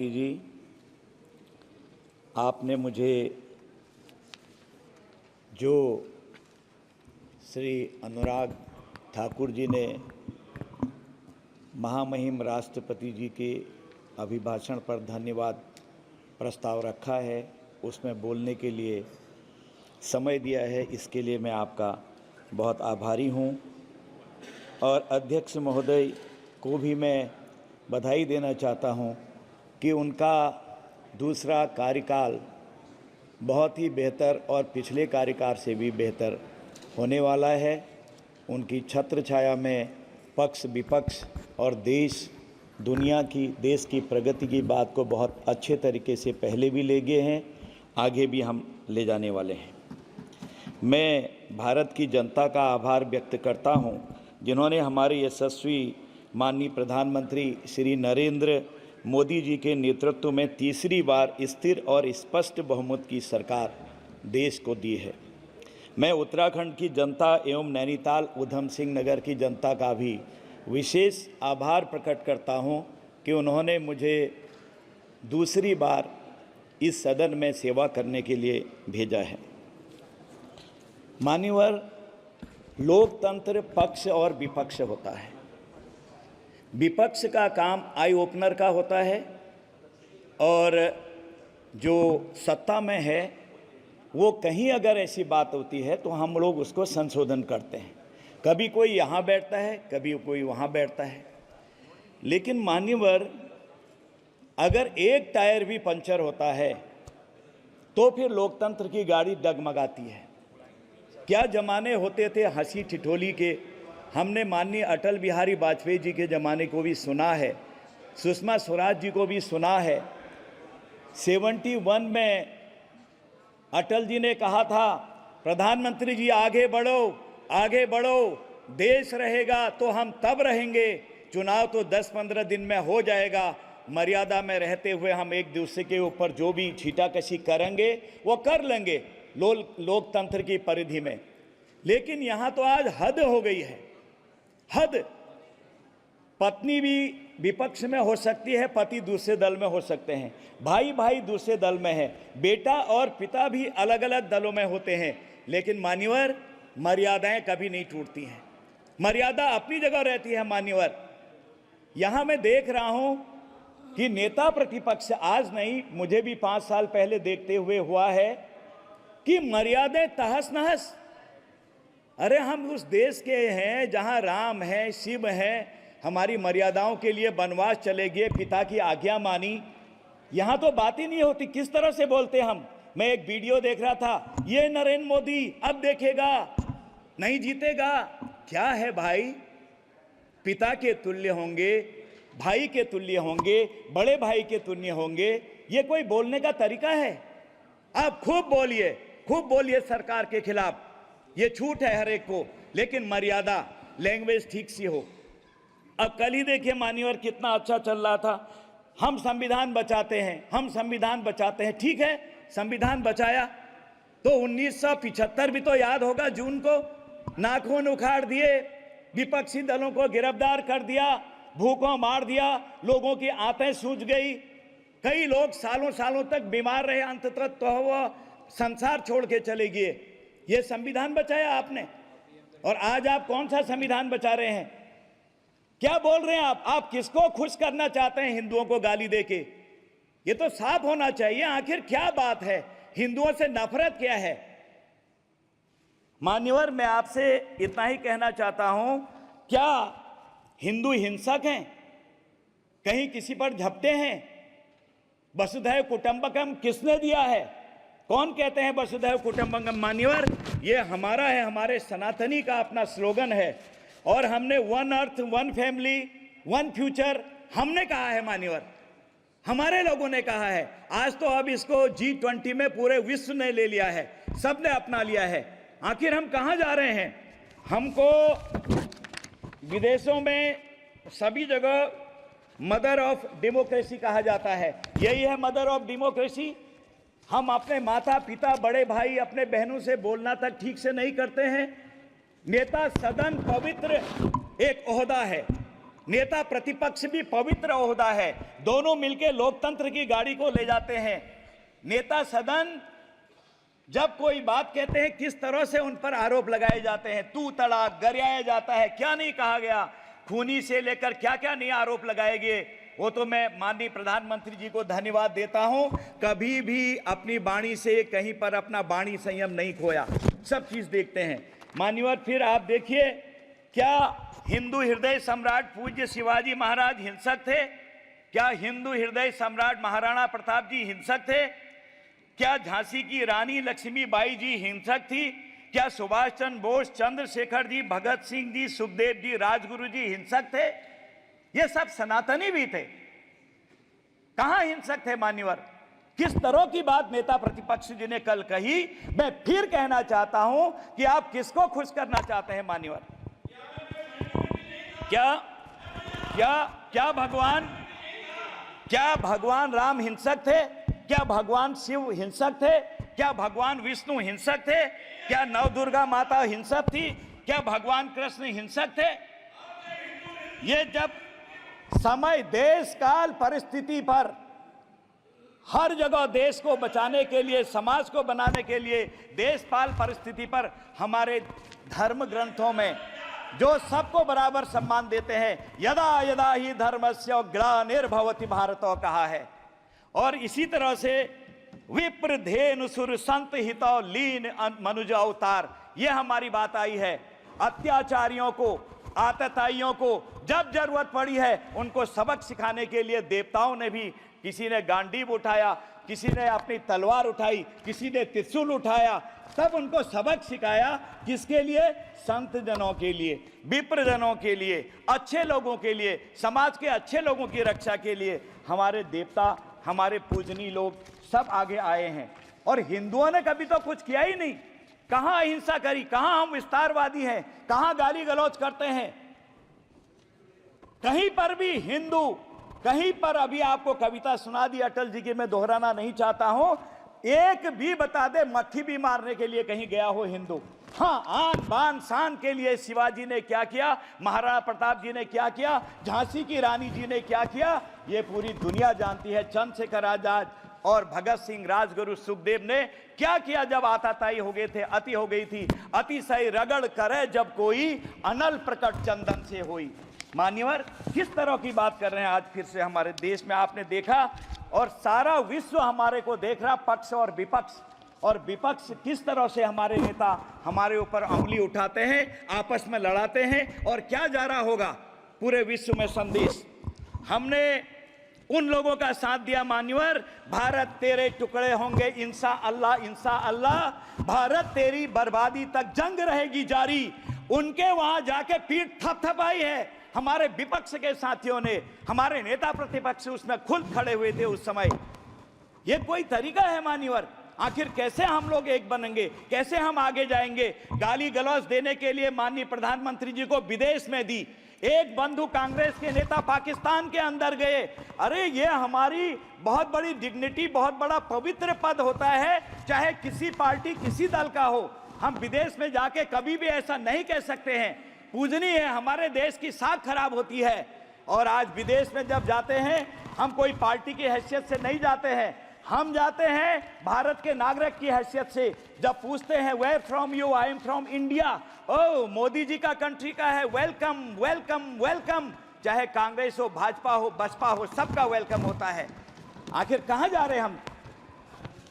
जी, आपने मुझे जो श्री अनुराग ठाकुर जी ने महामहिम राष्ट्रपति जी के अभिभाषण पर धन्यवाद प्रस्ताव रखा है, उसमें बोलने के लिए समय दिया है। इसके लिए मैं आपका बहुत आभारी हूँ और अध्यक्ष महोदय को भी मैं बधाई देना चाहता हूँ कि उनका दूसरा कार्यकाल बहुत ही बेहतर और पिछले कार्यकाल से भी बेहतर होने वाला है। उनकी छत्र छाया में पक्ष विपक्ष और देश की प्रगति की बात को बहुत अच्छे तरीके से पहले भी ले गए हैं, आगे भी हम ले जाने वाले हैं। मैं भारत की जनता का आभार व्यक्त करता हूं, जिन्होंने हमारे यशस्वी माननीय प्रधानमंत्री श्री नरेंद्र मोदी जी के नेतृत्व में तीसरी बार स्थिर और स्पष्ट बहुमत की सरकार देश को दी है। मैं उत्तराखंड की जनता एवं नैनीताल उधम सिंह नगर की जनता का भी विशेष आभार प्रकट करता हूं कि उन्होंने मुझे दूसरी बार इस सदन में सेवा करने के लिए भेजा है। मान्यवर, लोकतंत्र पक्ष और विपक्ष होता है। विपक्ष का काम आई ओपनर का होता है और जो सत्ता में है वो कहीं अगर ऐसी बात होती है तो हम लोग उसको संशोधन करते हैं। कभी कोई यहाँ बैठता है, कभी कोई वहाँ बैठता है। लेकिन मान्यवर, अगर एक टायर भी पंचर होता है तो फिर लोकतंत्र की गाड़ी डगमगाती है। क्या ज़माने होते थे हंसी ठिठोली के। हमने माननीय अटल बिहारी वाजपेयी जी के ज़माने को भी सुना है, सुषमा स्वराज जी को भी सुना है। 71 में अटल जी ने कहा था, प्रधानमंत्री जी आगे बढ़ो, आगे बढ़ो, देश रहेगा तो हम तब रहेंगे, चुनाव तो 10-15 दिन में हो जाएगा, मर्यादा में रहते हुए हम एक दूसरे के ऊपर जो भी छीटाकशी करेंगे वो कर लेंगे लोकतंत्र की परिधि में। लेकिन यहाँ तो आज हद हो गई है, हद। पत्नी भी विपक्ष में हो सकती है, पति दूसरे दल में हो सकते हैं, भाई भाई दूसरे दल में है, बेटा और पिता भी अलग अलग दलों में होते हैं। लेकिन मान्यवर, मर्यादाएं कभी नहीं टूटती हैं, मर्यादा अपनी जगह रहती है। मान्यवर, यहाँ मैं देख रहा हूँ कि नेता प्रतिपक्ष, आज नहीं मुझे भी 5 साल पहले देखते हुए हुआ है कि मर्यादाएं तहस नहस। अरे हम उस देश के हैं जहां राम है, शिव है, हमारी मर्यादाओं के लिए वनवास चले गए, पिता की आज्ञा मानी। यहाँ तो बात ही नहीं होती, किस तरह से बोलते हम। मैं एक वीडियो देख रहा था, ये नरेंद्र मोदी अब देखेगा, नहीं जीतेगा। क्या है भाई, पिता के तुल्य होंगे, भाई के तुल्य होंगे, बड़े भाई के तुल्य होंगे, ये कोई बोलने का तरीका है? आप खूब बोलिए सरकार के खिलाफ, ये छूट है हर एक को, लेकिन मर्यादा, लैंग्वेज ठीक सी हो। अब कल ही देखिए मान्यवर, कितना अच्छा चल रहा था, हम संविधान बचाते हैं, हम संविधान बचाते हैं। ठीक है, संविधान बचाया तो 1975 भी तो याद होगा, जून को नाखून उखाड़ दिए, विपक्षी दलों को गिरफ्तार कर दिया, भूखों मार दिया, लोगों की आंतें सूज गई, कई लोग सालों सालों तक बीमार रहे, अंततः तो वह संसार छोड़ के चले गए। ये संविधान बचाया आपने, और आज आप कौन सा संविधान बचा रहे हैं? क्या बोल रहे हैं आप किसको खुश करना चाहते हैं हिंदुओं को गाली देके? ये तो साफ होना चाहिए, आखिर क्या बात है, हिंदुओं से नफरत क्या है? मान्यवर, मैं आपसे इतना ही कहना चाहता हूं, क्या हिंदू हिंसक हैं? कहीं किसी पर झपटे हैं? वसुधैव कुटुंबकम किसने दिया है? कौन कहते हैं वसुधैव कुटुंबकम? मान्यवर, ये हमारा है, हमारे सनातनी का अपना स्लोगन है, और हमने one earth, one family, one future हमने कहा है। मान्यवर, हमारे लोगों ने कहा है। आज तो अब इसको G20 में पूरे विश्व ने ले लिया है, सबने अपना लिया है। आखिर हम कहाँ जा रहे हैं? हमको विदेशों में सभी जगह मदर ऑफ डेमोक्रेसी कहा जाता है। यही है मदर ऑफ डेमोक्रेसी? हम अपने माता पिता, बड़े भाई, अपने बहनों से बोलना तक ठीक से नहीं करते हैं। नेता सदन पवित्र एक ओहदा है, नेता प्रतिपक्ष भी पवित्र ओहदा है, दोनों मिलकर लोकतंत्र की गाड़ी को ले जाते हैं। नेता सदन जब कोई बात कहते हैं, किस तरह से उन पर आरोप लगाए जाते हैं, तू तड़ाक गरियाया जाता है, क्या नहीं कहा गया, खूनी से लेकर क्या क्या नहीं आरोप लगाए गए। वो तो मैं माननीय प्रधानमंत्री जी को धन्यवाद देता हूं, कभी भी अपनी वाणी से कहीं पर अपना वाणी संयम नहीं खोया, सब चीज देखते हैं। मान्यवर, फिर आप देखिए, क्या हिंदू हृदय सम्राट पूज्य शिवाजी महाराज हिंसक थे? क्या हिंदू हृदय सम्राट महाराणा प्रताप जी हिंसक थे? क्या झांसी की रानी लक्ष्मीबाई जी हिंसक थी? क्या सुभाष चंद्र बोस, चंद्रशेखर जी, भगत सिंह जी, सुखदेव जी, राजगुरु जी हिंसक थे? ये सब सनातनी भी थे, कहां हिंसक थे मान्यवर? किस तरह की बात नेता प्रतिपक्ष जी ने कल कही। मैं फिर कहना चाहता हूं कि आप किसको खुश करना चाहते हैं मान्यवर? क्या भगवान राम हिंसक थे? क्या भगवान शिव हिंसक थे? क्या भगवान विष्णु हिंसक थे? क्या नवदुर्गा माता हिंसक थी? क्या भगवान कृष्ण हिंसक थे? ये जब समय, देश, काल, परिस्थिति पर हर जगह देश को बचाने के लिए, समाज को बनाने के लिए, देशपाल परिस्थिति पर हमारे धर्म ग्रंथों में जो सबको बराबर सम्मान देते हैं, यदा यदा ही धर्मस्य ग्लानिर्भवति भारत कहा है। और इसी तरह से विप्र धेनु सुर संत हितो लीन मनुज अवतार, ये हमारी बात आई है। अत्याचारियों को, आतताइयों को जब जरूरत पड़ी है, उनको सबक सिखाने के लिए देवताओं ने भी, किसी ने गांडीव उठाया, किसी ने अपनी तलवार उठाई, किसी ने त्रिशूल उठाया, तब उनको सबक सिखाया। किसके लिए? संत जनों के लिए, विप्र जनों के लिए, अच्छे लोगों के लिए, समाज के अच्छे लोगों की रक्षा के लिए हमारे देवता, हमारे पूजनीय लोग सब आगे आए हैं। और हिंदुओं ने कभी तो कुछ किया ही नहीं। कहां अहिंसा करी? कहां हम विस्तारवादी हैं? कहां गाली गलौज करते हैं? कहीं पर भी हिंदू, कहीं पर, अभी आपको कविता सुना दी अटल जी की, मैं दोहराना नहीं चाहता हूं, एक भी बता दे मक्खी भी मारने के लिए कहीं गया हो हिंदू। हाँ, आन बान शान के लिए शिवाजी ने क्या किया, महाराणा प्रताप जी ने क्या किया, झांसी की रानी जी ने क्या किया, ये पूरी दुनिया जानती है। चंद्रशेखर आजाद और भगत सिंह, राजगुरु, सुखदेव ने क्या किया जब आताताई हो गए थे, अति हो गई थी। अतिशय रगड़ करे जब कोई, अनल प्रकट चंदन से होई। मान्यवर, किस तरह की बात कर रहे हैं आज फिर से हमारे देश में, आपने देखा, और सारा विश्व हमारे को देख रहा, पक्ष और विपक्ष। और विपक्ष किस तरह से हमारे नेता हमारे ऊपर अंगुली उठाते हैं, आपस में लड़ाते हैं, और क्या जा रहा होगा पूरे विश्व में संदेश। हमने उन लोगों का साथ दिया मान्यवर, भारत तेरे टुकड़े होंगे इंशा अल्लाह, इंशा अल्लाह, भारत तेरी बर्बादी तक जंग रहेगी जारी। उनके वहां जाके पीठ थपथपाई है हमारे विपक्ष के साथियों ने, हमारे नेता प्रतिपक्ष उसमें खुद खड़े हुए थे उस समय। ये कोई तरीका है मान्यवर? आखिर कैसे हम लोग एक बनेंगे, कैसे हम आगे जाएंगे? गाली गलौज देने के लिए माननीय प्रधानमंत्री जी को विदेश में दी, एक बंधु कांग्रेस के नेता पाकिस्तान के अंदर गए। अरे ये हमारी बहुत बड़ी डिग्निटी, बहुत बड़ा पवित्र पद होता है, चाहे किसी पार्टी, किसी दल का हो। हम विदेश में जाके कभी भी ऐसा नहीं कह सकते हैं, पूजनीय है, हमारे देश की साख खराब होती है। और आज विदेश में जब जाते हैं, हम कोई पार्टी की हैसियत से नहीं जाते हैं, हम जाते हैं भारत के नागरिक की हैसियत से। जब पूछते हैं where from you, I am from India, oh Modi ji का कंट्री का है, वेलकम वेलकम वेलकम। चाहे कांग्रेस हो, भाजपा हो, बसपा हो, सबका वेलकम होता है। आखिर कहां जा रहे हैं हम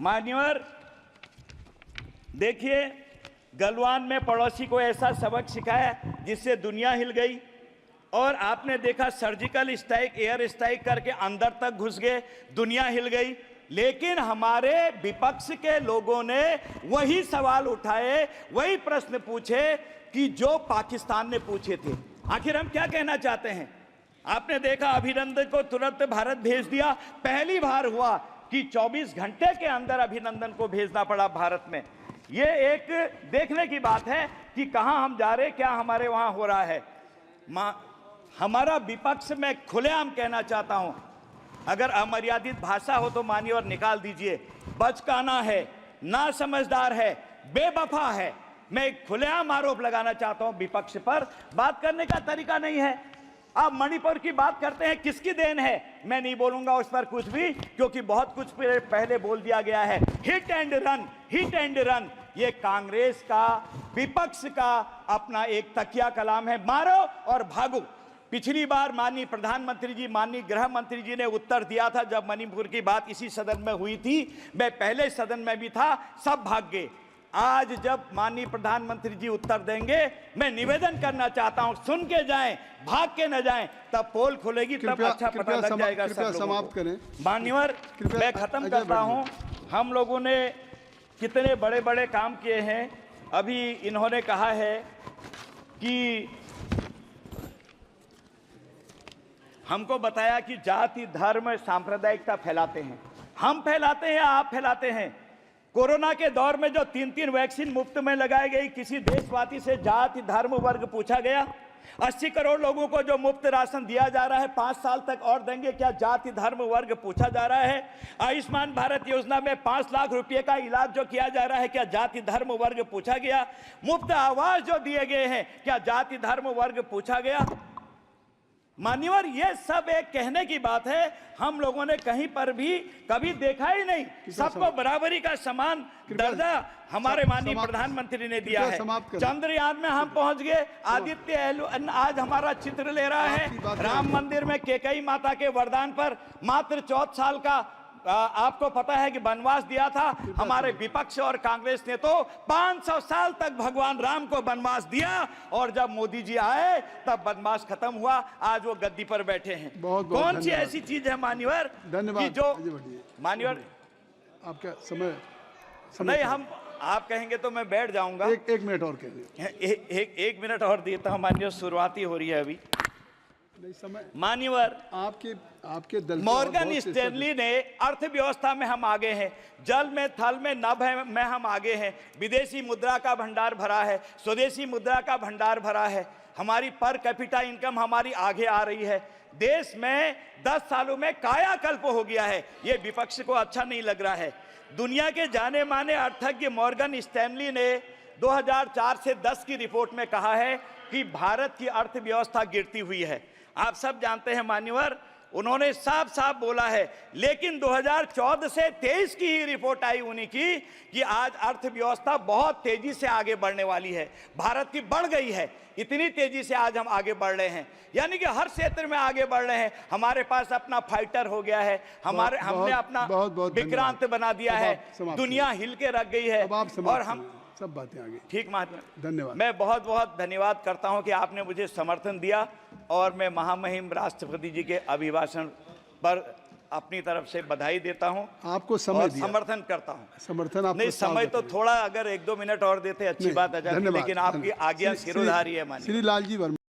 मान्यवर? देखिए, गलवान में पड़ोसी को ऐसा सबक सिखाया जिससे दुनिया हिल गई। और आपने देखा सर्जिकल स्ट्राइक, एयर स्ट्राइक करके अंदर तक घुस गए, दुनिया हिल गई। लेकिन हमारे विपक्ष के लोगों ने वही सवाल उठाए, वही प्रश्न पूछे कि जो पाकिस्तान ने पूछे थे। आखिर हम क्या कहना चाहते हैं? आपने देखा अभिनंदन को तुरंत भारत भेज दिया। पहली बार हुआ कि 24 घंटे के अंदर अभिनंदन को भेजना पड़ा भारत में। ये एक देखने की बात है कि कहां हम जा रहे, क्या हमारे वहां हो रहा है। हमारा विपक्ष में खुलेआम कहना चाहता हूं, अगर अमर्यादित भाषा हो तो मानिए और निकाल दीजिए। बचकाना है, ना समझदार है, बेवफा है। मैं खुलेआम आरोप लगाना चाहता हूं विपक्ष पर। बात करने का तरीका नहीं है। आप मणिपुर की बात करते हैं, किसकी देन है? मैं नहीं बोलूंगा उस पर कुछ भी, क्योंकि बहुत कुछ पहले बोल दिया गया है। Hit and run, hit and run, ये कांग्रेस का, विपक्ष का अपना एक तकिया कलाम है, मारो और भागो। पिछली बार माननीय प्रधानमंत्री जी, माननीय गृह मंत्री जी ने उत्तर दिया था जब मणिपुर की बात इसी सदन में हुई थी, मैं पहले सदन में भी था, सब भाग गए। आज जब माननीय प्रधानमंत्री जी उत्तर देंगे, मैं निवेदन करना चाहता हूं, सुन के जाएं, भाग के न जाएं, तब पोल खुलेगी, तब अच्छा पता लग जाएगा सब लोगों को। समाप्त करें मान्यवर, मैं खत्म करता हूं। हम लोगों ने कितने बड़े बड़े काम किए हैं। अभी इन्होंने कहा है कि हमको बताया कि जाति धर्म सांप्रदायिकता फैलाते हैं। हम फैलाते हैं, आप फैलाते हैं। कोरोना के दौर में जो 3-3 वैक्सीन मुफ्त में लगाई गई, किसी देशवासी से जाति धर्म वर्ग पूछा गया? 80 करोड़ लोगों को जो मुफ्त राशन दिया जा रहा है, 5 साल तक और देंगे, क्या जाति धर्म वर्ग पूछा जा रहा है? आयुष्मान भारत योजना में 5 लाख रुपए का इलाज जो किया जा रहा है, क्या जाति धर्म वर्ग पूछा गया? मुफ्त आवास जो दिए गए हैं, क्या जाति धर्म वर्ग पूछा गया? मान्यवर, ये सब एक कहने की बात है, हम लोगों ने कहीं पर भी कभी देखा ही नहीं। सबको बराबरी का समान दर्जा हमारे माननीय प्रधानमंत्री ने दिया है। चंद्रयान में हम पहुंच गए, आदित्य एल आज हमारा चित्र ले रहा है। राम मंदिर में कैकेयी माता के वरदान पर मात्र 14 साल का आपको पता है कि वनवास दिया था। हमारे विपक्ष और कांग्रेस ने तो 500 साल तक भगवान राम को वनवास दिया, और जब मोदी जी आए तब वनवास खत्म हुआ। आज वो गद्दी पर बैठे हैं। कौन सी ऐसी चीज है मान्यवर, धन्यवाद जो मान्यवर आपका समय नहीं, हम आप कहेंगे तो मैं बैठ जाऊंगा। एक मिनट और कह दीजिए। एक मिनट और देता हूं मान्यवर, शुरुआती हो रही है अभी। मान्यवर, आपके दल मॉर्गन स्टैनली ने अर्थव्यवस्था में हम आगे हैं, जल में, थल में, नभ में हम आगे हैं। विदेशी मुद्रा का भंडार भरा है, स्वदेशी मुद्रा का भंडार भरा है। हमारी पर कैपिटा इनकम हमारी आगे आ रही है। देश में 10 सालों में कायाकल्प हो गया है। ये विपक्ष को अच्छा नहीं लग रहा है। दुनिया के जाने माने अर्थज्ञ मॉर्गन स्टैनली ने 2004 से 10 की रिपोर्ट में कहा है कि भारत की अर्थव्यवस्था गिरती हुई है। आप सब जानते हैं मान्यवर, उन्होंने साफ साफ बोला है। लेकिन 2014 से 23 की ही रिपोर्ट आई उन्हीं की कि आज अर्थव्यवस्था बहुत तेजी से आगे बढ़ने वाली है। भारत की बढ़ गई है, इतनी तेजी से आज हम आगे बढ़ रहे हैं, यानी कि हर क्षेत्र में आगे बढ़ रहे हैं। हमारे पास अपना फाइटर हो गया है, हमने अपना विक्रांत बना दिया है, दुनिया हिल के रख गई है, और हम सब बातें आगे। ठीक महात्मा, धन्यवाद। मैं बहुत बहुत धन्यवाद करता हूं कि आपने मुझे समर्थन दिया, और मैं महामहिम राष्ट्रपति जी के अभिभाषण पर अपनी तरफ से बधाई देता हूं। आपको समय दिया, समर्थन करता हूं। समर्थन आपको नहीं, समय तो थोड़ा अगर 1-2 मिनट और देते अच्छी बात है, लेकिन आपकी आज्ञा सिरोधारी है माननीय श्री लालजी वर्मा।